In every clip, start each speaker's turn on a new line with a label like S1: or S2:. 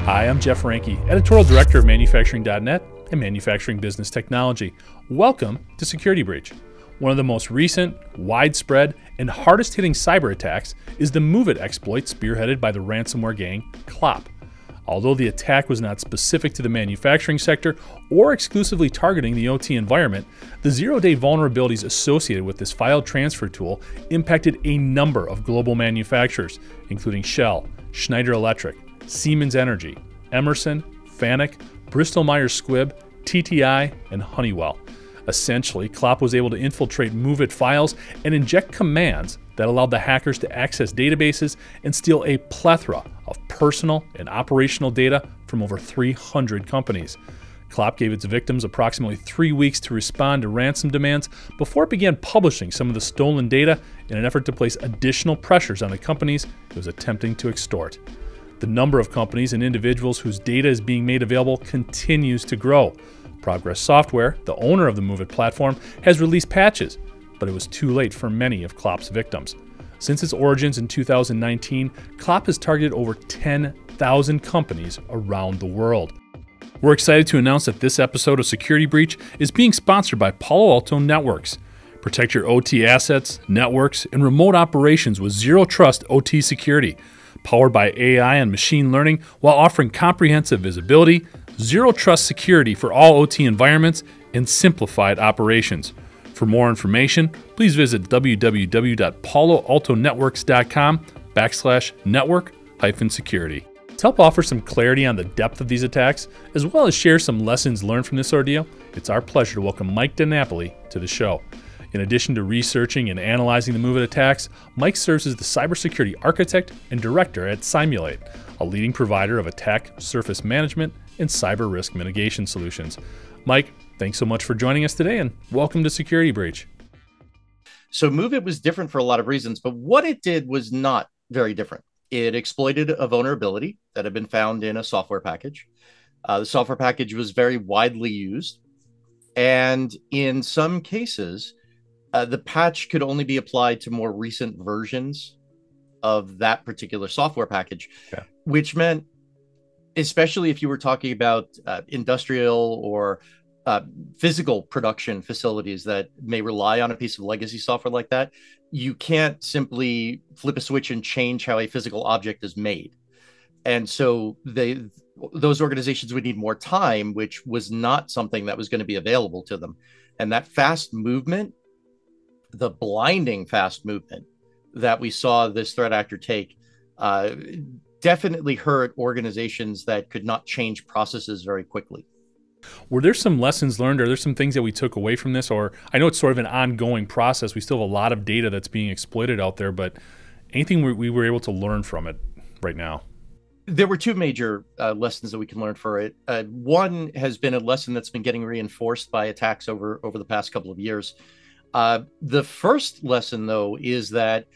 S1: Hi, I'm Jeff Ranke, Editorial Director of Manufacturing.net and Manufacturing Business Technology. Welcome to Security Breach. One of the most recent, widespread, and hardest-hitting cyber attacks is the MOVEit exploit spearheaded by the ransomware gang Clop. Although the attack was not specific to the manufacturing sector or exclusively targeting the OT environment, the zero-day vulnerabilities associated with this file transfer tool impacted a number of global manufacturers, including Shell, Schneider Electric, Siemens Energy, Emerson, FANUC, Bristol Myers Squibb, TTI, and Honeywell. Essentially, Clop was able to infiltrate MOVEit files and inject commands that allowed the hackers to access databases and steal a plethora of personal and operational data from over 300 companies. Clop gave its victims approximately 3 weeks to respond to ransom demands before it began publishing some of the stolen data in an effort to place additional pressures on the companies it was attempting to extort. The number of companies and individuals whose data is being made available continues to grow. Progress Software, the owner of the MOVEit platform, has released patches, but it was too late for many of Clop's victims. Since its origins in 2019, Clop has targeted over 10,000 companies around the world. We're excited to announce that this episode of Security Breach is being sponsored by Palo Alto Networks. Protect your OT assets, networks, and remote operations with Zero Trust OT security, powered by AI and machine learning while offering comprehensive visibility, Zero Trust security for all OT environments, and simplified operations. For more information, please visit www.paloaltonetworks.com/network-security. To help offer some clarity on the depth of these attacks, as well as share some lessons learned from this ordeal, it's our pleasure to welcome Mike DeNapoli to the show. In addition to researching and analyzing the MOVEit attacks, Mike serves as the cybersecurity architect and director at Cymulate, a leading provider of attack surface management and cyber risk mitigation solutions. Mike, thanks so much for joining us today, and welcome to Security Breach.
S2: So MOVEit was different for a lot of reasons, but what it did was not very different. It exploited a vulnerability that had been found in a software package. The software package was very widely used, and in some cases, the patch could only be applied to more recent versions of that particular software package, which meant, especially if you were talking about industrial or physical production facilities that may rely on a piece of legacy software like that, you can't simply flip a switch and change how a physical object is made. And so those organizations would need more time, which was not something that was going to be available to them. And that fast movement, the blinding fast movement that we saw this threat actor take, definitely hurt organizations that could not change processes very quickly.
S1: Were there some lessons learned? Are there some things that we took away from this? Or I know it's sort of an ongoing process. We still have a lot of data that's being exploited out there, but anything we were able to learn from it right now?
S2: There were two major lessons that we can learn for it. One has been a lesson that's been getting reinforced by attacks over the past couple of years. The first lesson, though, is that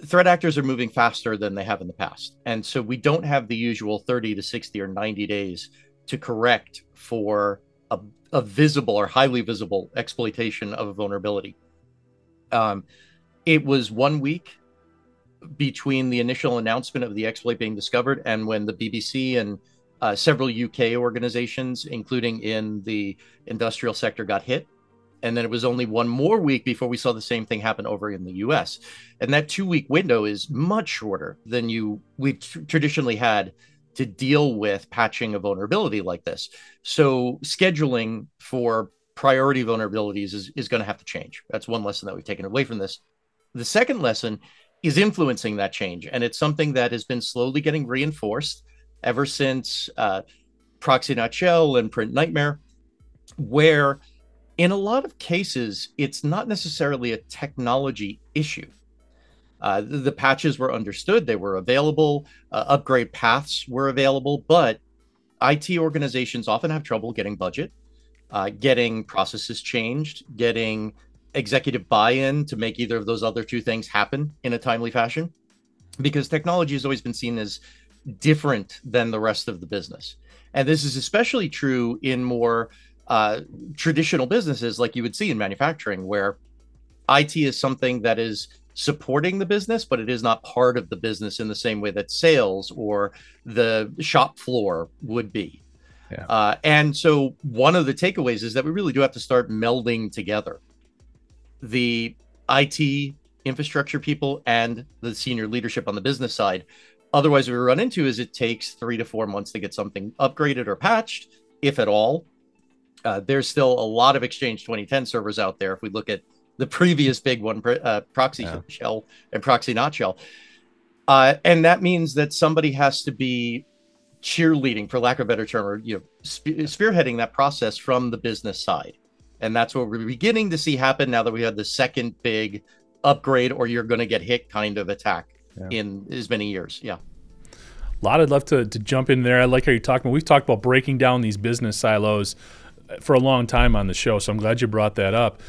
S2: threat actors are moving faster than they have in the past. And so we don't have the usual 30 to 60 or 90 days to correct for a visible or highly visible exploitation of a vulnerability. It was 1 week between the initial announcement of the exploit being discovered and when the BBC and several UK organizations, including in the industrial sector, got hit. And then it was only 1 more week before we saw the same thing happen over in the US. And that 2-week window is much shorter than we traditionally had to deal with patching a vulnerability like this. So scheduling for priority vulnerabilities is going to have to change. That's one lesson that we've taken away from this. The second lesson is influencing that change. And it's something that has been slowly getting reinforced ever since Proxy Nutshell and Print Nightmare, where in a lot of cases, it's not necessarily a technology issue. The patches were understood, they were available, upgrade paths were available, but IT organizations often have trouble getting budget, getting processes changed, getting executive buy-in to make either of those other two things happen in a timely fashion, because technology has always been seen as different than the rest of the business. And this is especially true in more traditional businesses like you would see in manufacturing, where IT is something that is supporting the business, but it is not part of the business in the same way that sales or the shop floor would be.
S1: Yeah.
S2: And so one of the takeaways is that we really do have to start melding together the IT infrastructure people and the senior leadership on the business side. Otherwise, what we run into is it takes 3 to 4 months to get something upgraded or patched, if at all. There's still a lot of Exchange 2010 servers out there. If we look at the previous big one, proxy shell and proxy not shell. And that means that somebody has to be cheerleading, for lack of a better term, or spearheading that process from the business side. And that's what we're beginning to see happen now that we have the second big upgrade or you're going to get hit kind of attack in as many years. Yeah.
S1: A lot I'd love to jump in there. I like how you're talking about, we've talked about breaking down these business silos for a long time on the show, so I'm glad you brought that up.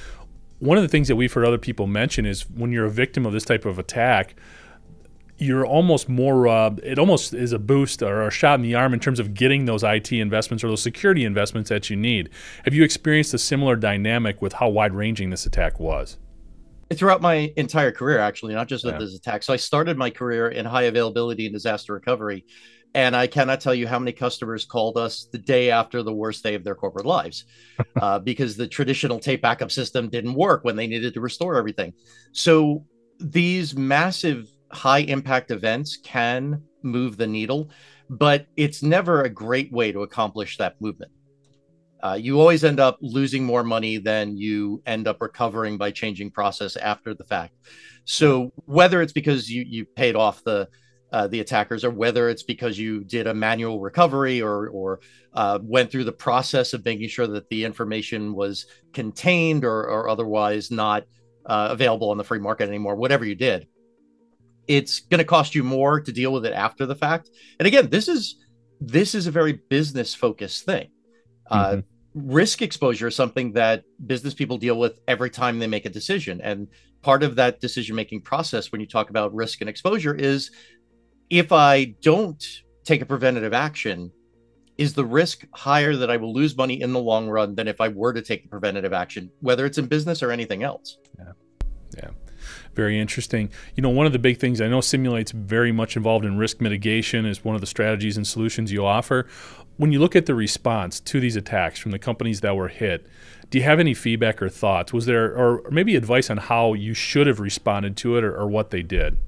S1: One of the things that we've heard other people mention is when you're a victim of this type of attack, you're almost more, it almost is a boost or a shot in the arm in terms of getting those IT investments or those security investments that you need. Have you experienced a similar dynamic with how wide-ranging this attack was?
S2: Throughout my entire career, actually, not just with this attack. So I started my career in high availability and disaster recovery. And I cannot tell you how many customers called us the day after the worst day of their corporate lives because the traditional tape backup system didn't work when they needed to restore everything. So these massive high impact events can move the needle, but it's never a great way to accomplish that movement. You always end up losing more money than you end up recovering by changing process after the fact. So whether it's because you paid off the attackers, or whether it's because you did a manual recovery or went through the process of making sure that the information was contained or otherwise not available on the free market anymore, whatever you did, it's going to cost you more to deal with it after the fact. And again, this is a very business focused thing. Risk exposure is something that business people deal with every time they make a decision. And part of that decision-making process when you talk about risk and exposure is, if I don't take a preventative action, is the risk higher that I will lose money in the long run than if I were to take the preventative action, whether it's in business or anything else?
S1: Yeah. Very interesting. One of the big things, I know Cymulate's very much involved in risk mitigation as one of the strategies and solutions you offer. When you look at the response to these attacks from the companies that were hit, do you have any feedback or thoughts? Was there, or maybe advice on how you should have responded to it or what they did?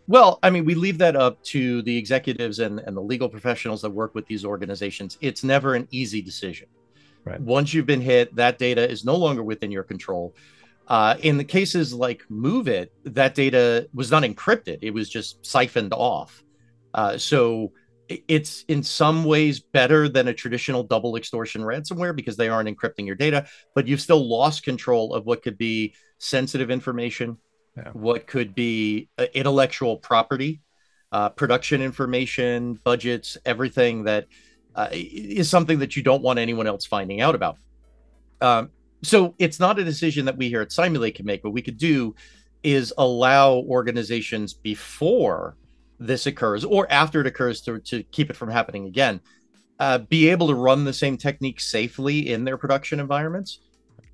S2: Well, I mean, we leave that up to the executives and the legal professionals that work with these organizations. It's never an easy decision.
S1: Right.
S2: Once you've been hit, that data is no longer within your control. In the cases like MOVEit, that data was not encrypted. It was just siphoned off. So it's in some ways better than a traditional double extortion ransomware because they aren't encrypting your data, but you've still lost control of what could be sensitive information, what could be intellectual property, production information, budgets, everything that is something that you don't want anyone else finding out about. So it's not a decision that we here at Cymulate can make. What we could do is allow organizations before this occurs or after it occurs to keep it from happening again, be able to run the same technique safely in their production environments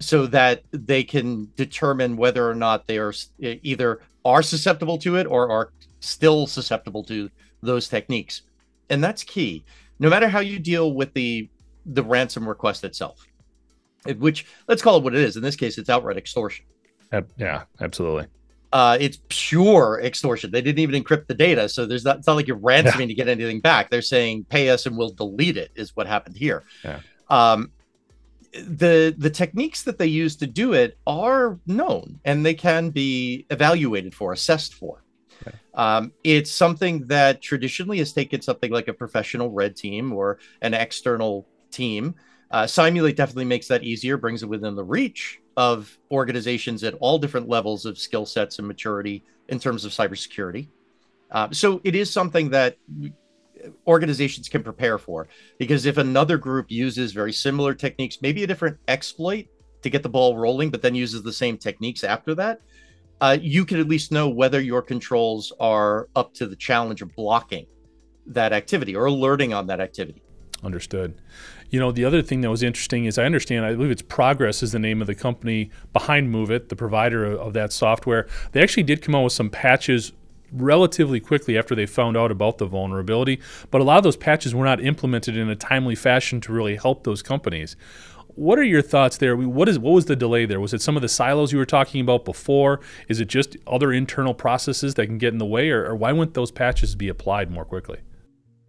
S2: so that they can determine whether or not they are either are susceptible to it or are still susceptible to those techniques. And that's key. No matter how you deal with the ransom request itself, which let's call it what it is. In this case, it's outright extortion.
S1: Yeah, absolutely.
S2: It's pure extortion. They didn't even encrypt the data. So it's not like you're ransoming to get anything back. They're saying, pay us and we'll delete it, is what happened here. The techniques that they use to do it are known and they can be evaluated for, assessed for. It's something that traditionally has taken something like a professional red team or an external team. Cymulate definitely makes that easier, brings it within the reach of organizations at all different levels of skill sets and maturity in terms of cybersecurity. So it is something that organizations can prepare for, because if another group uses very similar techniques, maybe a different exploit to get the ball rolling, but then uses the same techniques after that, you can at least know whether your controls are up to the challenge of blocking that activity or alerting on that activity.
S1: Understood. The other thing that was interesting is I believe it's Progress is the name of the company behind MOVEit, the provider of that software. They actually did come out with some patches relatively quickly after they found out about the vulnerability, but a lot of those patches were not implemented in a timely fashion to really help those companies. What are your thoughts there? What was the delay there? Was it some of the silos you were talking about before? Is it just other internal processes that can get in the way, or why wouldn't those patches be applied more quickly?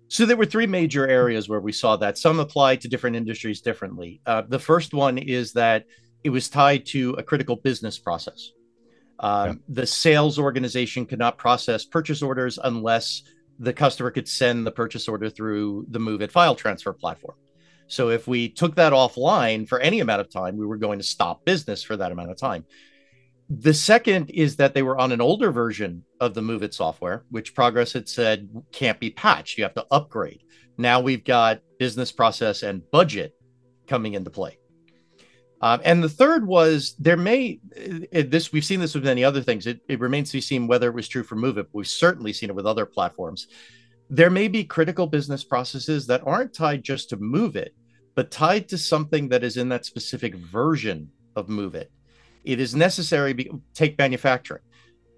S2: So there were three major areas where we saw that. Some apply to different industries differently. The first one is that it was tied to a critical business process. The sales organization could not process purchase orders unless the customer could send the purchase order through the MOVEit file transfer platform. So if we took that offline for any amount of time, we were going to stop business for that amount of time. The second is that they were on an older version of the MOVEit software, which Progress had said can't be patched. You have to upgrade. Now we've got business process and budget coming into play. And the third was we've seen this with many other things. It remains to be seen whether it was true for MOVEit. We've certainly seen it with other platforms. There may be critical business processes that aren't tied just to MOVEit, but tied to something that is in that specific version of MOVEit. It is necessary. Take manufacturing.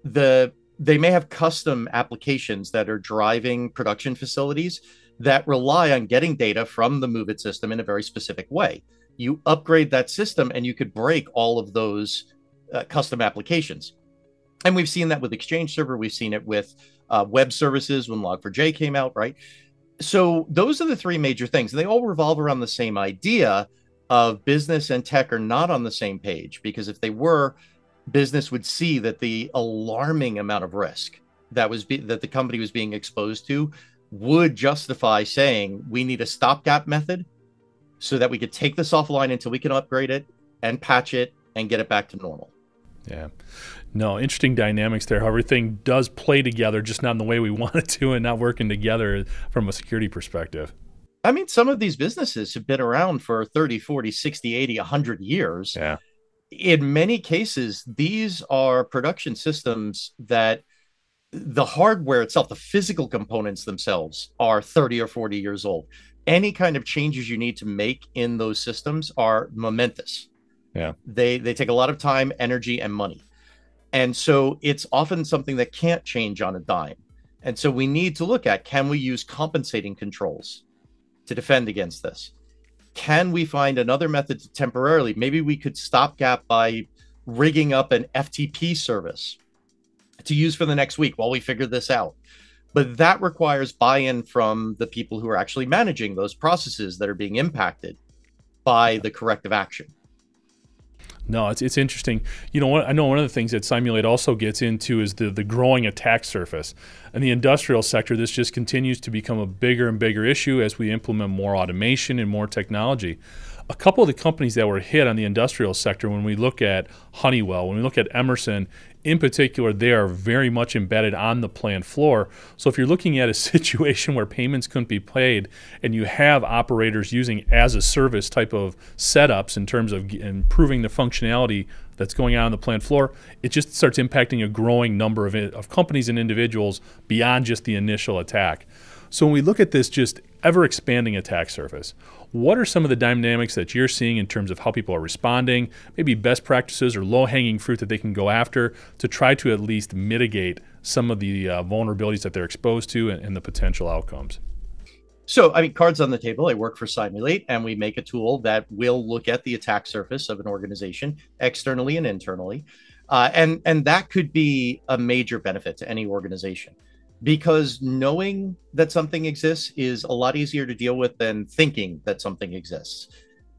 S2: They may have custom applications that are driving production facilities that rely on getting data from the MOVEit system in a very specific way. You upgrade that system and you could break all of those custom applications. And we've seen that with Exchange Server. We've seen it with web services when Log4j came out, right? So those are the three major things. They all revolve around the same idea of business and tech are not on the same page, because if they were, business would see that the alarming amount of risk that the company was being exposed to would justify saying we need a stopgap method so that we could take this offline until we can upgrade it and patch it and get it back to normal.
S1: Yeah. No, interesting dynamics there. How everything does play together, just not in the way we want it to, and not working together from a security perspective.
S2: I mean, some of these businesses have been around for 30, 40, 60, 80, 100 years.
S1: Yeah.
S2: In many cases, these are production systems that the hardware itself, the physical components themselves, are 30 or 40 years old. Any kind of changes you need to make in those systems are momentous.
S1: Yeah.
S2: They take a lot of time, energy, and money. And so it's often something that can't change on a dime. And so we need to look at, can we use compensating controls to defend against this? Can we find another method to temporarily, maybe we could stopgap by rigging up an FTP service to use for the next week while we figure this out. But that requires buy-in from the people who are actually managing those processes that are being impacted by the corrective action.
S1: No, it's interesting. I know one of the things that Cymulate also gets into is the growing attack surface. In the industrial sector, this just continues to become a bigger and bigger issue as we implement more automation and more technology. A couple of the companies that were hit on the industrial sector, when we look at Honeywell, when we look at Emerson, in particular, they are very much embedded on the plant floor. So if you're looking at a situation where payments couldn't be paid and you have operators using as a service type of setups in terms of improving the functionality that's going on the plant floor, it just starts impacting a growing number of companies and individuals beyond just the initial attack. So when we look at this just ever expanding attack surface, what are some of the dynamics that you're seeing in terms of how people are responding, maybe best practices or low-hanging fruit that they can go after to try to at least mitigate some of the vulnerabilities that they're exposed to and the potential outcomes?
S2: So, I mean, cards on the table. I work for Cymulate, and we make a tool that will look at the attack surface of an organization externally and internally. And that could be a major benefit to any organization, because knowing that something exists is a lot easier to deal with than thinking that something exists.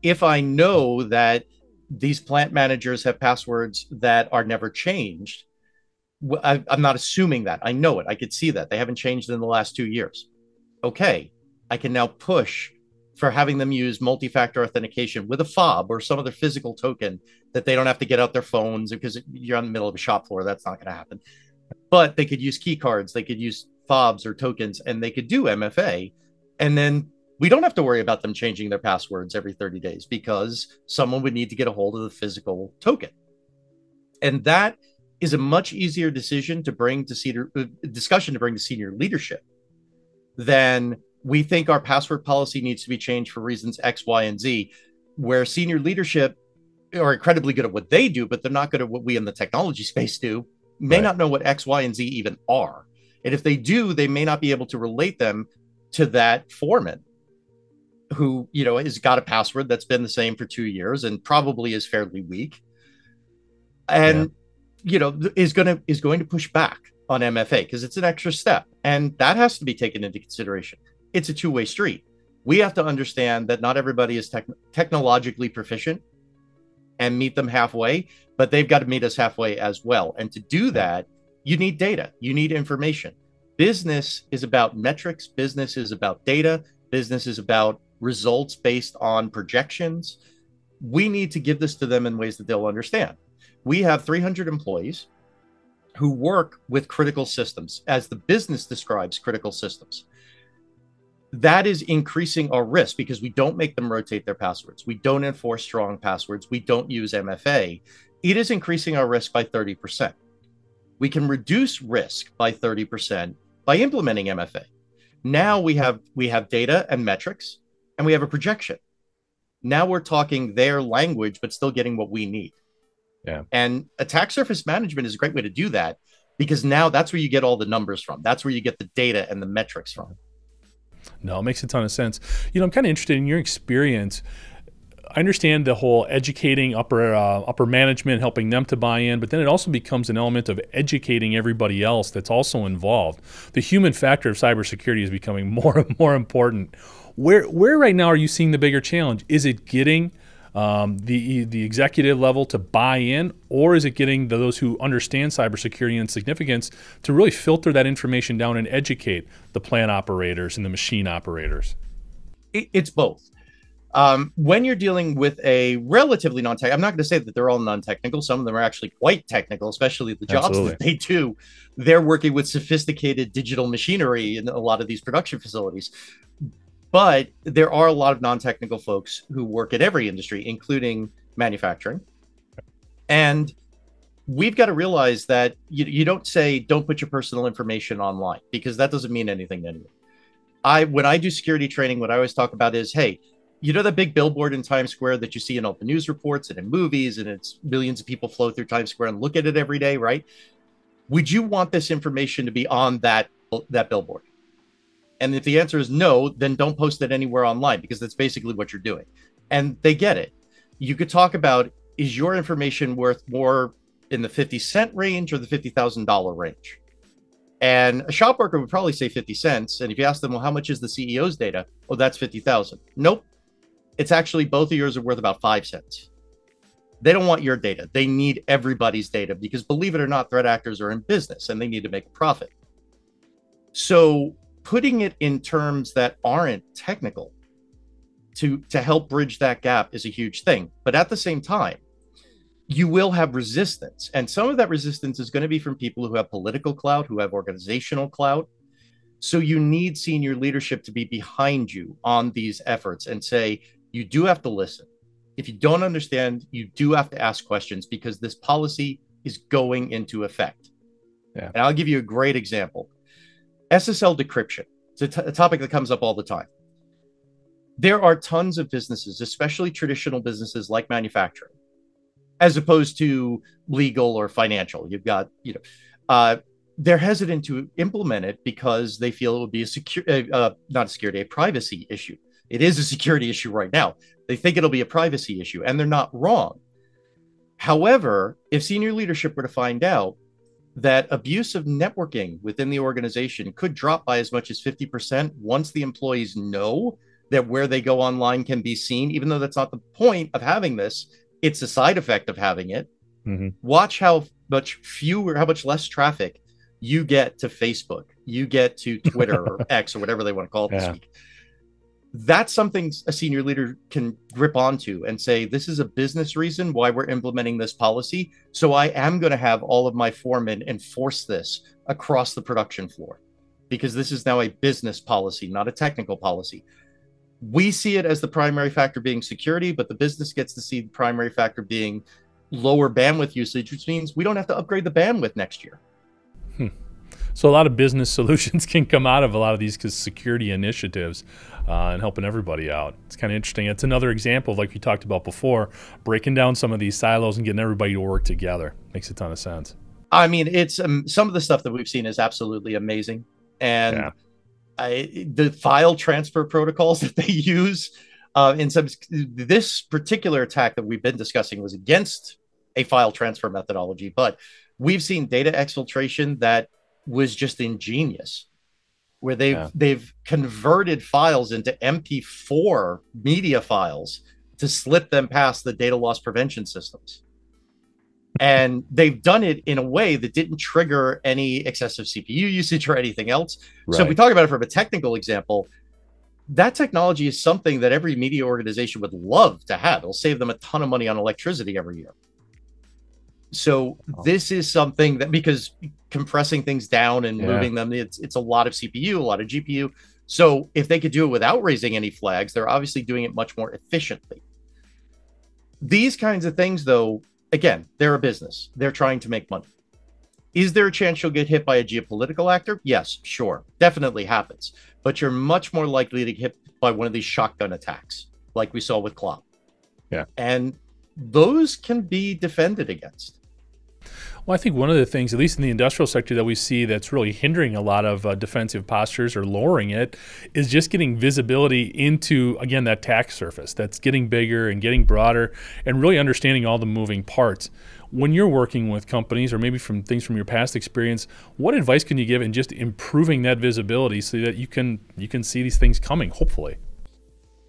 S2: If I know that these plant managers have passwords that are never changed, I'm not assuming that. I know it. I could see that. They haven't changed in the last 2 years. Okay, I can now push for having them use multi-factor authentication with a fob or some other physical token that they don't have to get out their phones, because you're on the middle of a shop floor. That's not going to happen. But they could use key cards, they could use fobs or tokens, and they could do MFA. And then we don't have to worry about them changing their passwords every 30 days because someone would need to get a hold of the physical token. And that is a much easier discussion to bring to senior leadership than We think our password policy needs to be changed for reasons X, Y, and Z, where senior leadership are incredibly good at what they do, but they're not good at what we in the technology space do, may not know what X, Y, and Z even are. And if they do, they may not be able to relate them to that foreman who, has got a password that's been the same for 2 years and probably is fairly weak. And, is going to push back on MFA because it's an extra step. And that has to be taken into consideration. It's a two-way street. We have to understand that not everybody is technologically proficient and meet them halfway, but they've got to meet us halfway as well. And to do that, you need data, you need information. Business is about metrics, business is about data, business is about results based on projections. We need to give this to them in ways that they'll understand. We have 300 employees who work with critical systems, as the business describes critical systems. That is increasing our risk because we don't make them rotate their passwords. We don't enforce strong passwords. We don't use MFA. It is increasing our risk by 30%. We can reduce risk by 30% by implementing MFA. Now we have data and metrics, and we have a projection. Now we're talking their language, but still getting what we need.
S1: Yeah.
S2: And attack surface management is a great way to do that because now that's where you get all the numbers from. That's where you get the data and the metrics from.
S1: No, it makes a ton of sense. I'm kind of interested in your experience. I understand the whole educating upper management, helping them to buy in, but then it also becomes an element of educating everybody else that's also involved. The human factor of cybersecurity is becoming more and more important. Where right now are you seeing the bigger challenge? Is it getting the executive level to buy in, or is it getting those who understand cybersecurity and significance to really filter that information down and educate the plant operators and the machine operators?
S2: It's both. When you're dealing with a relatively non-tech, I'm not going to say that they're all non-technical. Some of them are actually quite technical, especially the jobs that they do. They're working with sophisticated digital machinery in a lot of these production facilities. But there are a lot of non-technical folks who work at every industry, including manufacturing. And we've got to realize that you don't say, don't put your personal information online, because that doesn't mean anything to anyone. When I do security training, what I always talk about is, hey, that big billboard in Times Square that you see in all the news reports and in movies, and it's millions of people flow through Times Square and look at it every day, right? Would you want this information to be on that billboard? And if the answer is no, then don't post it anywhere online, because that's basically what you're doing. And they get it. You could talk about, is your information worth more in the 50-cent range or the $50,000 range? And a shop worker would probably say 50 cents. And if you ask them, well, how much is the CEO's data? Oh, that's 50,000. Nope. It's actually both of yours are worth about 5 cents. They don't want your data. They need everybody's data because, believe it or not, threat actors are in business and they need to make a profit. So putting it in terms that aren't technical to help bridge that gap is a huge thing. But at the same time, you will have resistance. And some of that resistance is going to be from people who have political clout, who have organizational clout. So you need senior leadership to be behind you on these efforts and say, you do have to listen. If you don't understand, you do have to ask questions, because this policy is going into effect. Yeah. And I'll give you a great example. SSL decryption. It's a topic that comes up all the time. There are tons of businesses, especially traditional businesses like manufacturing, as opposed to legal or financial. You've got, they're hesitant to implement it because they feel it would be a privacy issue. It is a security issue right now. They think it'll be a privacy issue, and they're not wrong. However, if senior leadership were to find out that abuse of networking within the organization could drop by as much as 50% once the employees know that where they go online can be seen, even though that's not the point of having this, it's a side effect of having it. Mm-hmm. Watch how much less traffic you get to Facebook, you get to Twitter or X or whatever they want to call it this week. That's something a senior leader can grip onto and say, this is a business reason why we're implementing this policy. So I am going to have all of my foremen enforce this across the production floor, because this is now a business policy, not a technical policy. We see it as the primary factor being security, but the business gets to see the primary factor being lower bandwidth usage, which means we don't have to upgrade the bandwidth next year.
S1: So a lot of business solutions can come out of a lot of these security initiatives and helping everybody out. It's kind of interesting. It's another example of, like we talked about before, breaking down some of these silos and getting everybody to work together. Makes a ton of sense.
S2: I mean, it's some of the stuff that we've seen is absolutely amazing. And the file transfer protocols that they use this particular attack that we've been discussing was against a file transfer methodology, but we've seen data exfiltration that was just ingenious, where they've converted files into MP4 media files to slip them past the data loss prevention systems. And they've done it in a way that didn't trigger any excessive CPU usage or anything else. Right. So if we talk about it from a technical example, that technology is something that every media organization would love to have. It'll save them a ton of money on electricity every year. So this is something that, because compressing things down and moving them, it's a lot of CPU, a lot of GPU. So if they could do it without raising any flags, they're obviously doing it much more efficiently. These kinds of things, though, again, they're a business. They're trying to make money. Is there a chance you'll get hit by a geopolitical actor? Yes, sure. Definitely happens. But you're much more likely to get hit by one of these shotgun attacks, like we saw with Clop.
S1: Yeah.
S2: And those can be defended against.
S1: Well, I think one of the things, at least in the industrial sector, that we see that's really hindering a lot of defensive postures or lowering it is just getting visibility into, again, that attack surface that's getting bigger and getting broader and really understanding all the moving parts. When you're working with companies, or maybe from things from your past experience, what advice can you give in just improving that visibility so that you can see these things coming, hopefully?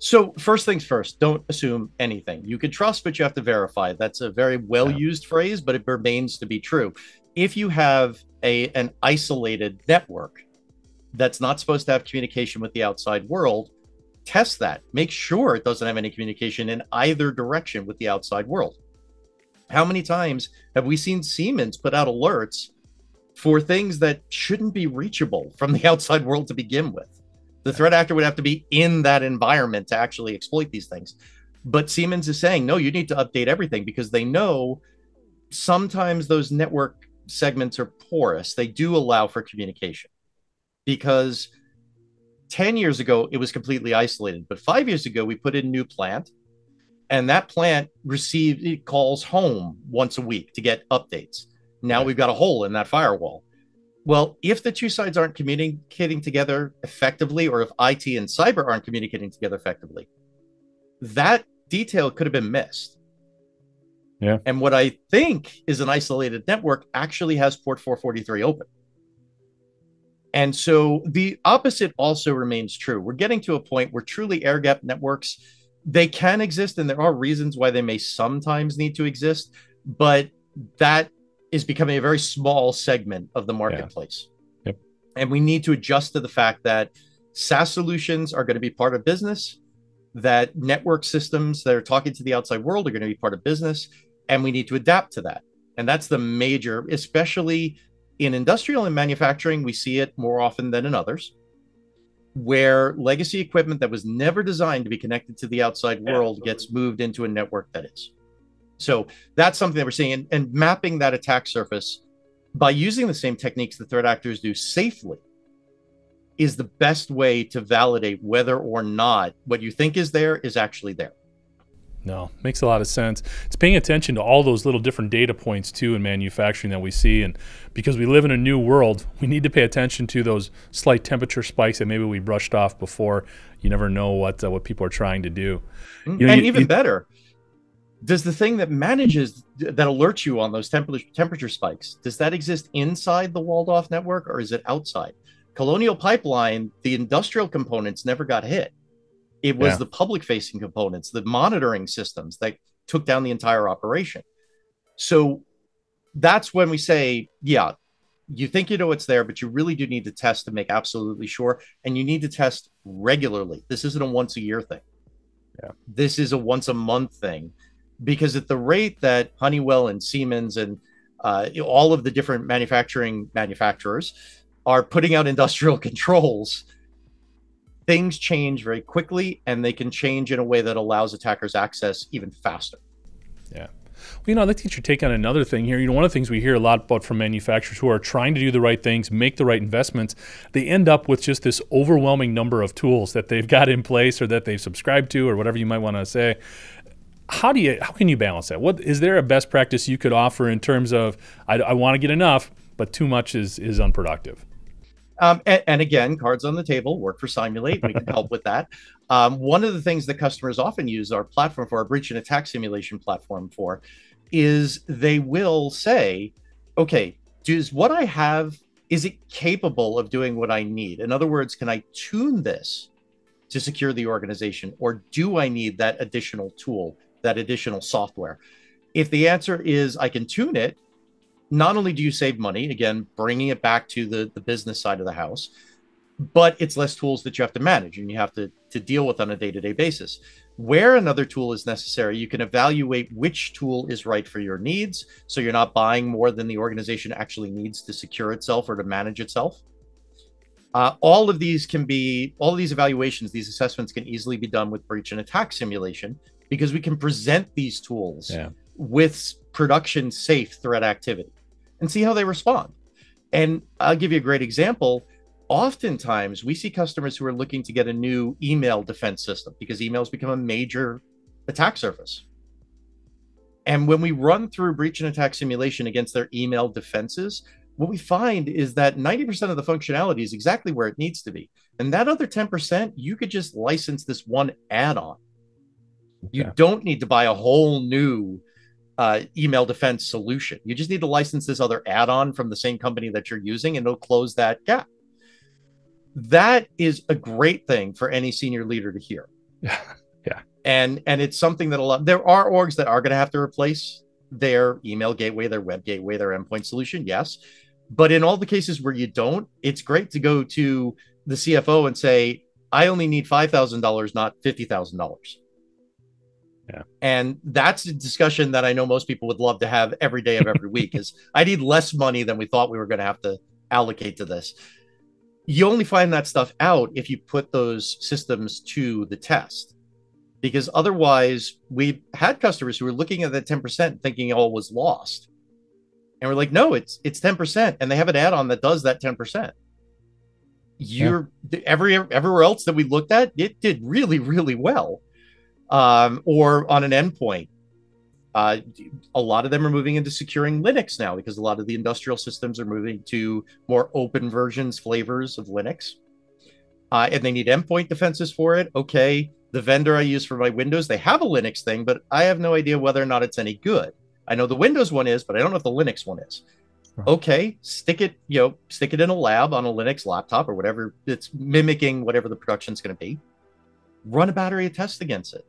S2: So first things first, don't assume anything. You can trust, but you have to verify. That's a very well-used phrase, but it remains to be true. If you have an isolated network that's not supposed to have communication with the outside world, test that. Make sure it doesn't have any communication in either direction with the outside world. How many times have we seen Siemens put out alerts for things that shouldn't be reachable from the outside world to begin with? The threat actor would have to be in that environment to actually exploit these things. But Siemens is saying, no, you need to update everything, because they know sometimes those network segments are porous. They do allow for communication, because 10 years ago, it was completely isolated. But 5 years ago, we put in a new plant, and that plant it calls home once a week to get updates. Now we've got a hole in that firewall. Well, if the two sides aren't communicating together effectively, or if IT and cyber aren't communicating together effectively, that detail could have been missed.
S1: Yeah.
S2: And what I think is an isolated network actually has port 443 open. And so the opposite also remains true. We're getting to a point where truly air-gapped networks, they can exist, and there are reasons why they may sometimes need to exist, but that is becoming a very small segment of the marketplace.
S1: Yep.
S2: And we need to adjust to the fact that SaaS solutions are going to be part of business, that network systems that are talking to the outside world are going to be part of business, and we need to adapt to that. And that's the major, especially in industrial and manufacturing, we see it more often than in others, where legacy equipment that was never designed to be connected to the outside world gets moved into a network that is. So that's something that we're seeing, and mapping that attack surface by using the same techniques the threat actors do safely is the best way to validate whether or not what you think is there is actually there.
S1: No, makes a lot of sense. It's paying attention to all those little different data points too in manufacturing that we see, and because we live in a new world, we need to pay attention to those slight temperature spikes that maybe we brushed off before. You never know what people are trying to do.
S2: Even better, does the thing that alerts you on those temperature spikes, does that exist inside the walled off network, or is it outside? Colonial Pipeline, the industrial components never got hit. It was the public facing components, the monitoring systems that took down the entire operation. So that's when we say, yeah, you think you know it's there, but you really do need to test to make absolutely sure. And you need to test regularly. This isn't a once a year thing.
S1: Yeah.
S2: This is a once a month thing. Because at the rate that Honeywell and Siemens and all of the different manufacturers are putting out industrial controls, things change very quickly, and they can change in a way that allows attackers access even faster.
S1: Yeah. Well, I'd like to get your take on another thing here. One of the things we hear a lot about from manufacturers who are trying to do the right things, make the right investments, they end up with just this overwhelming number of tools that they've got in place or that they've subscribed to or whatever you might want to say. How can you balance that? Is there a best practice you could offer in terms of, I want to get enough, but too much is unproductive?
S2: And again, cards on the table, work for Cymulate. We can help with that. One of the things that customers often use our platform for, our breach and attack simulation platform for, is they will say, okay, does what I have, is it capable of doing what I need? In other words, can I tune this to secure the organization, or do I need that additional tool, that additional software? If the answer is I can tune it, not only do you save money, again, bringing it back to the business side of the house, but it's less tools that you have to manage and you have to deal with on a day-to-day basis. Where another tool is necessary, you can evaluate which tool is right for your needs, so you're not buying more than the organization actually needs to secure itself or to manage itself. All of these evaluations, these assessments can easily be done with breach and attack simulation, because we can present these tools with production safe threat activity and see how they respond. And I'll give you a great example. Oftentimes we see customers who are looking to get a new email defense system because emails become a major attack surface. And when we run through breach and attack simulation against their email defenses, what we find is that 90% of the functionality is exactly where it needs to be. And that other 10%, you could just license this one add-on. You don't need to buy a whole new email defense solution. You just need to license this other add-on from the same company that you're using, and it'll close that gap. That is a great thing for any senior leader to hear.
S1: Yeah.
S2: And it's something that there are orgs that are going to have to replace their email gateway, their web gateway, their endpoint solution. Yes. But in all the cases where you don't, it's great to go to the CFO and say, I only need $5,000, not $50,000.
S1: Yeah.
S2: And that's a discussion that I know most people would love to have every day of every week, is I need less money than we thought we were going to have to allocate to this. You only find that stuff out if you put those systems to the test, because otherwise we had customers who were looking at that 10% thinking all was lost. And we're like, no, it's 10%. And they have an add-on that does that 10%. Everywhere else that we looked at, it did really, really well. Or on an endpoint, a lot of them are moving into securing Linux now, because a lot of the industrial systems are moving to more open versions, flavors of Linux. And they need endpoint defenses for it. Okay, the vendor I use for my Windows, they have a Linux thing, but I have no idea whether or not it's any good. I know the Windows one is, but I don't know if the Linux one is. Okay, stick it in a lab on a Linux laptop or whatever. It's mimicking whatever the production's going to be. Run a battery of tests against it.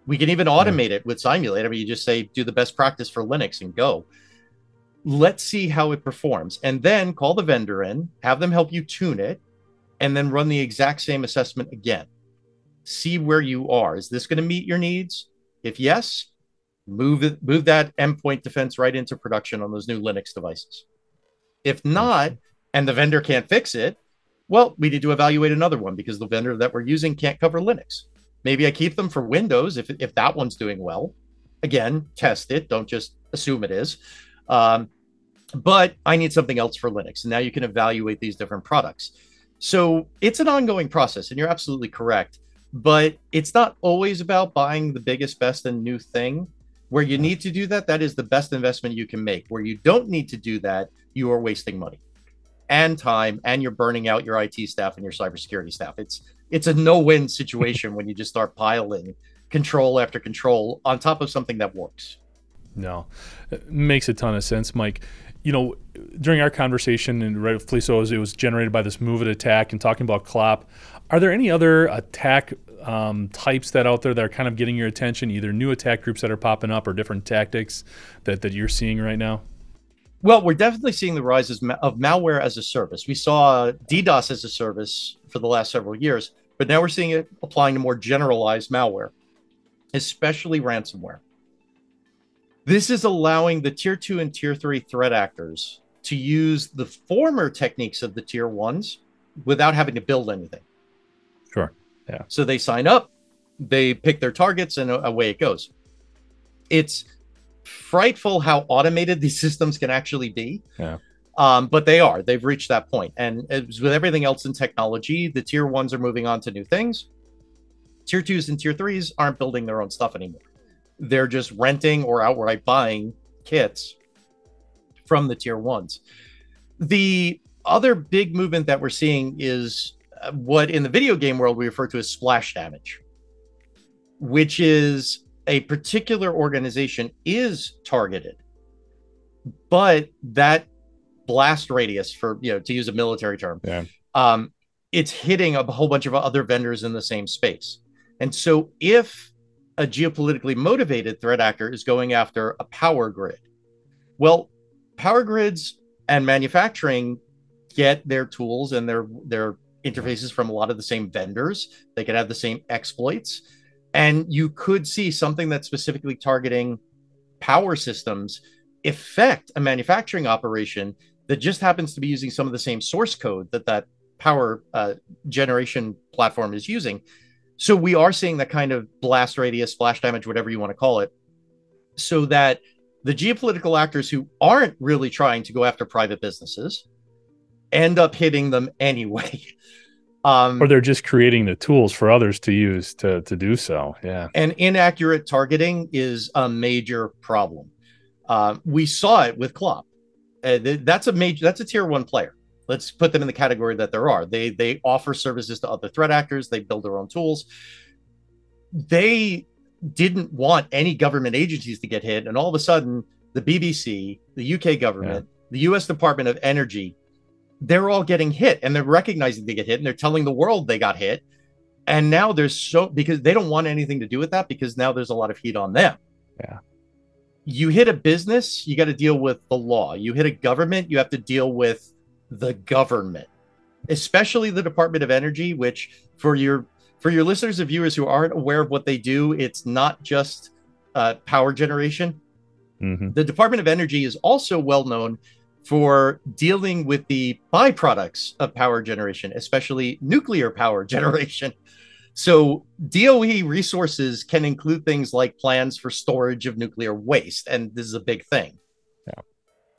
S2: We can even automate it with Cymulate. I mean, you just say, do the best practice for Linux and go. Let's see how it performs. And then call the vendor in, have them help you tune it, and then run the exact same assessment again. See where you are. Is this going to meet your needs? If yes, move that endpoint defense right into production on those new Linux devices. If not, and the vendor can't fix it, well, we need to evaluate another one, because the vendor that we're using can't cover Linux. Maybe I keep them for Windows if that one's doing well. Again, test it. Don't just assume it is. But I need something else for Linux. And now you can evaluate these different products. So it's an ongoing process, and you're absolutely correct. But it's not always about buying the biggest, best, and new thing. Where you need to do that, that is the best investment you can make. Where you don't need to do that, you are wasting money and time, and you're burning out your IT staff and your cybersecurity staff. It's a no-win situation when you just start piling control after control on top of something that works.
S1: No, it makes a ton of sense, Mike. During our conversation, and rightfully so, as it was generated by this MOVEit attack and talking about Clop, are there any other attack types that out there that are kind of getting your attention, either new attack groups that are popping up or different tactics that you're seeing right now?
S2: Well, we're definitely seeing the rise of malware as a service. We saw DDoS as a service for the last several years, but now we're seeing it applying to more generalized malware, especially ransomware. This is allowing the tier 2 and tier 3 threat actors to use the former techniques of the tier 1s without having to build anything.
S1: Sure. Yeah.
S2: So they sign up, they pick their targets, and away it goes. It's frightful how automated these systems can actually be.
S1: Yeah.
S2: But they've reached that point. And as with everything else in technology, the tier ones are moving on to new things. Tier twos and tier threes aren't building their own stuff anymore. They're just renting or outright buying kits from the tier ones. The other big movement that we're seeing is what in the video game world we refer to as splash damage, which is a particular organization is targeted, but that blast radius, for to use a military term, it's hitting a whole bunch of other vendors in the same space. And so if a geopolitically motivated threat actor is going after a power grid, well, power grids and manufacturing get their tools and their interfaces from a lot of the same vendors. They could have the same exploits. And you could see something that's specifically targeting power systems affect a manufacturing operation that just happens to be using some of the same source code that power generation platform is using. So we are seeing that kind of blast radius, splash damage, whatever you want to call it, so that the geopolitical actors who aren't really trying to go after private businesses end up hitting them anyway.
S1: Or they're just creating the tools for others to use to do so. Yeah.
S2: And inaccurate targeting is a major problem. We saw it with Clop. That's a tier one player. Let's put them in the category that there are. They offer services to other threat actors. They build their own tools. They didn't want any government agencies to get hit. And all of a sudden, the BBC, the UK government, the US Department of Energy, they're all getting hit, and they're recognizing they get hit, and they're telling the world they got hit. And now because they don't want anything to do with that, because now there's a lot of heat on them.
S1: Yeah. You
S2: hit a business, you got to deal with the law. You hit a government, you have to deal with the government, especially the Department of Energy, which for your listeners and viewers who aren't aware of what they do, it's not just power generation.
S1: Mm-hmm.
S2: The Department of Energy is also well known for dealing with the byproducts of power generation, especially nuclear power generation. So DOE resources can include things like plans for storage of nuclear waste, and this is a big thing.
S1: Yeah.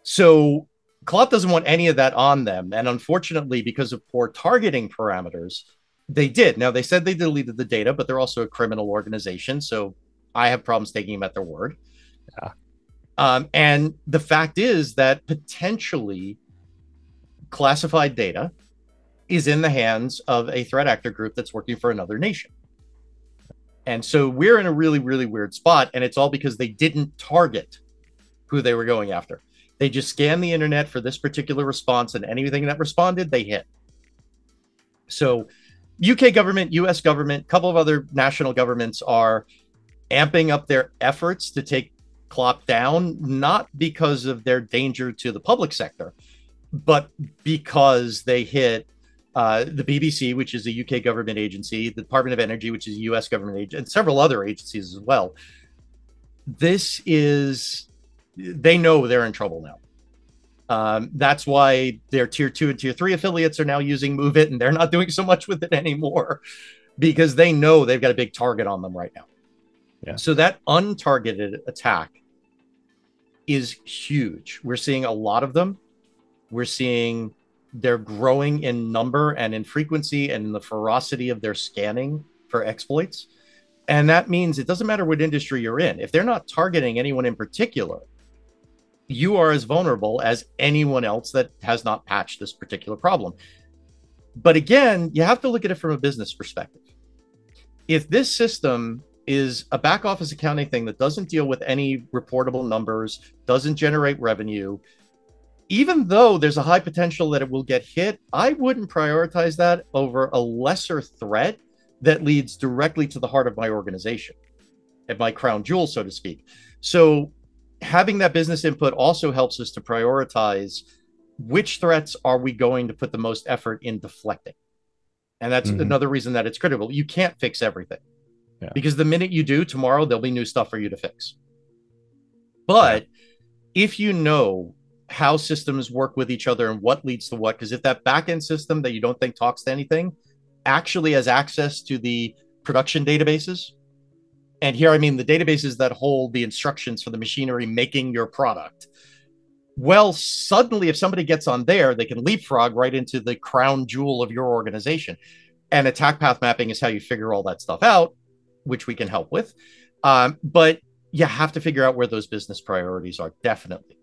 S2: So Clop doesn't want any of that on them, and unfortunately, because of poor targeting parameters, they did. Now, they said they deleted the data, but they're also a criminal organization, so I have problems taking them at their word.
S1: Yeah.
S2: And the fact is that potentially classified data is in the hands of a threat actor group that's working for another nation. And so we're in a really, really weird spot, and it's all because they didn't target who they were going after. They just scanned the internet for this particular response, and anything that responded, they hit. So UK government, US government, a couple of other national governments are amping up their efforts to take Clop down, not because of their danger to the public sector, but because they hit the BBC, which is a UK government agency, the Department of Energy, which is a US government agency, and several other agencies as well. They know they're in trouble now. That's why their tier 2 and tier 3 affiliates are now using MOVEit, and they're not doing so much with it anymore because they know they've got a big target on them right now.
S1: Yeah.
S2: So that untargeted attack is huge. We're seeing a lot of them. We're seeing they're growing in number and in frequency and in the ferocity of their scanning for exploits. And that means it doesn't matter what industry you're in. If they're not targeting anyone in particular, you are as vulnerable as anyone else that has not patched this particular problem. But again, you have to look at it from a business perspective. If this system is a back office accounting thing that doesn't deal with any reportable numbers, doesn't generate revenue, even though there's a high potential that it will get hit, I wouldn't prioritize that over a lesser threat that leads directly to the heart of my organization and my crown jewel, so to speak. So having that business input also helps us to prioritize which threats are we going to put the most effort in deflecting. And that's another reason that it's critical. You can't fix everything. Yeah. Because the minute you do, tomorrow there'll be new stuff for you to fix. But if you know how systems work with each other and what leads to what, because if that backend system that you don't think talks to anything actually has access to the production databases, And here I mean the databases that hold the instructions for the machinery making your product. Well, suddenly, if somebody gets on there, they can leapfrog right into the crown jewel of your organization. And attack path mapping is how you figure all that stuff out, which we can help with. But you have to figure out where those business priorities are, definitely.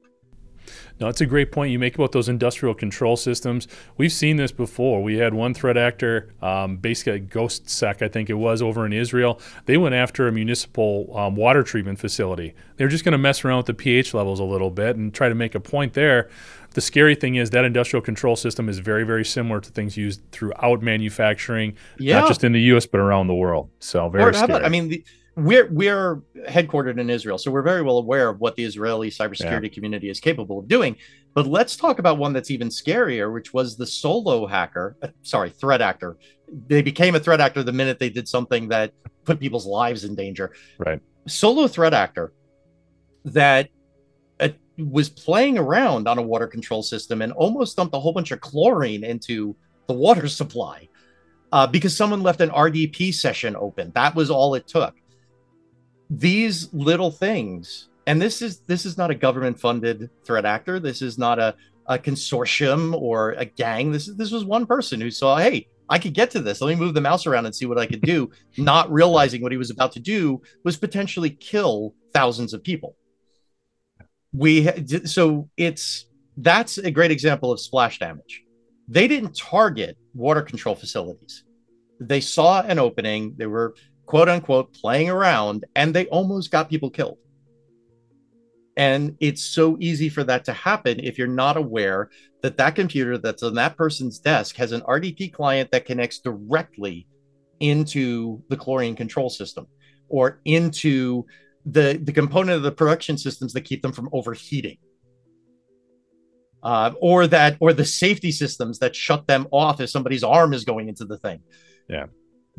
S1: No, it's a great point you make about those industrial control systems. We've seen this before. We had one threat actor, basically Ghost Sec, I think it was, over in Israel. They went after a municipal water treatment facility. They were just going to mess around with the pH levels a little bit and try to make a point there. The scary thing is that industrial control system is very, very similar to things used throughout manufacturing, not just in the U.S., but around the world. So very scary.
S2: I mean, we're headquartered in Israel, so we're very well aware of what the Israeli cybersecurity community is capable of doing. But let's talk about one that's even scarier, which was the solo hacker. Threat actor. They became a threat actor the minute they did something that put people's lives in danger.
S1: Right.
S2: Solo threat actor that was playing around on a water control system and almost dumped a whole bunch of chlorine into the water supply because someone left an RDP session open. That was all it took. These little things, and this is not a government-funded threat actor. This is not a consortium or a gang. This was one person who saw, hey, I could get to this. Let me move the mouse around and see what I could do, not realizing what he was about to do was potentially kill thousands of people. That's a great example of splash damage. They didn't target water control facilities. They saw an opening. They were quote unquote playing around, and they almost got people killed. And it's so easy for that to happen if you're not aware that that computer that's on that person's desk has an RDP client that connects directly into the chlorine control system or into the component of the production systems that keep them from overheating. Or the safety systems that shut them off if somebody's arm is going into the thing.
S1: Yeah.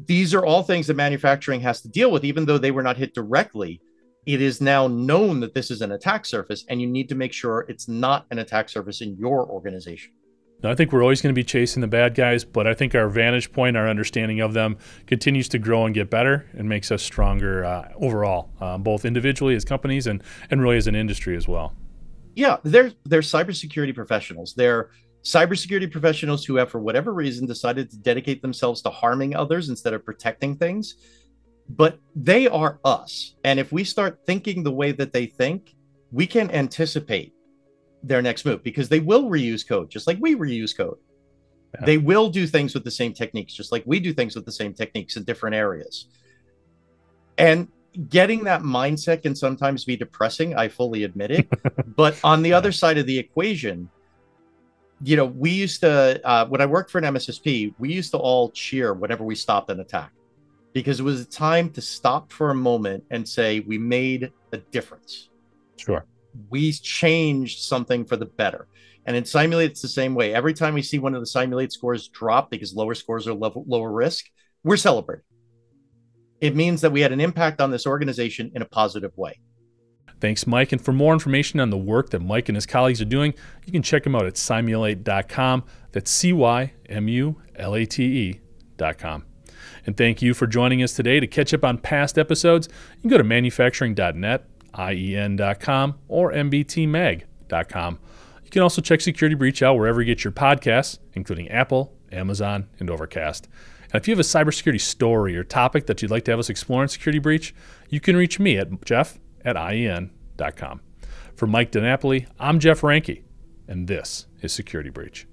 S2: These are all things that manufacturing has to deal with, even though they were not hit directly. It is now known that this is an attack surface, and you need to make sure it's not an attack surface in your organization.
S1: Now, I think we're always going to be chasing the bad guys, but I think our vantage point, our understanding of them continues to grow and get better and makes us stronger overall, both individually as companies and really as an industry as well.
S2: Yeah, they're cybersecurity professionals. They're cybersecurity professionals who have, for whatever reason, decided to dedicate themselves to harming others instead of protecting things. But they are us. And if we start thinking the way that they think, we can anticipate their next move, because they will reuse code just like we reuse code. Yeah. They will do things with the same techniques, just like we do things with the same techniques in different areas. And getting that mindset can sometimes be depressing. I fully admit it. But on the other side of the equation, you know, we used to, when I worked for an MSSP, we used to all cheer whenever we stopped an attack, because it was a time to stop for a moment and say, we made a difference.
S1: Sure.
S2: We changed something for the better. And in Cymulate, it's the same way. Every time we see one of the Cymulate scores drop because lower scores are lower risk, we're celebrating. It means that we had an impact on this organization in a positive way.
S1: Thanks, Mike. And for more information on the work that Mike and his colleagues are doing, you can check them out at cymulate.com. That's cymulate.com. And thank you for joining us today. To catch up on past episodes, you can go to manufacturing.net, IEN.com, or mbtmag.com. You can also check Security Breach out wherever you get your podcasts, including Apple, Amazon, and Overcast. And if you have a cybersecurity story or topic that you'd like to have us explore in Security Breach, you can reach me at jeff@ien.com. For Mike DeNapoli, I'm Jeff Ranke, and this is Security Breach.